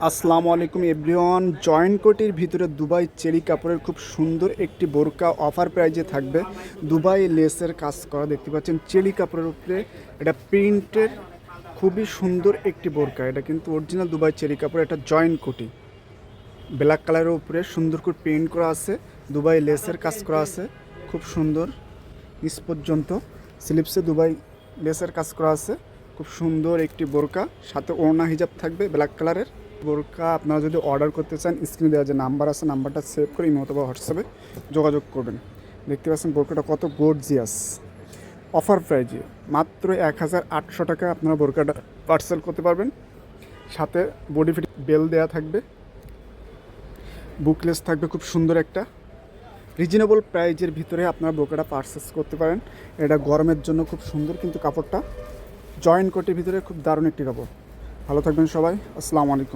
আসসালামু আলাইকুম everyone. Joint কোটির ভিতরে দুবাই চেরি কাপড়ের খুব সুন্দর একটি বোরকা অফার প্রাইজে থাকবে। দুবাই লেসের কাজ করা দেখতে পাচ্ছেন চেরি কাপড়ের উপরে, এটা প্রিন্টের খুবই সুন্দর একটি বোরকা। এটা কিন্তু অরিজিনাল দুবাই চেরি কাপড়। এটা জয়েন্ট কোটি ব্ল্যাক কালারের উপরে সুন্দর করে প্রিন্ট করা আছে, দুবাই লেসের কাজ করা আছে খুব সুন্দর। নিচ পর্যন্ত স্লিপসে দুবাই লেসের কাজ করা আছে, খুব সুন্দর একটি বোরকা। সাথে ওড়না হিজাব থাকবে ব্ল্যাক কালারের বোরকা। আপনারা যদি অর্ডার করতে চান স্ক্রিনে দেওয়া যে নাম্বার আছে, নাম্বারটা সেভ করে ইমো অথবা হোয়াটসঅ্যাপে যোগাযোগ করবেন। দেখতে পাচ্ছেন বোরকাটা কত গর্জিয়াস। অফার প্রাইজে মাত্র 1800 টাকা আপনারা বোরকাটা পার্সেল করতে পারবেন। সাথে বডি ফিট বেল দেওয়া থাকবে, বুকলেস থাকবে, খুব সুন্দর একটা রিজনেবল প্রাইজের ভিতরে আপনারা বোরকাটা পারচেস করতে পারেন। এটা গরমের জন্য খুব সুন্দর, কিন্তু কাপড়টা জয়েন্ট কোটির ভিতরে খুব দারুণ একটি কাপড়। ভালো থাকবেন সবাই, আসসালামু আলাইকুম।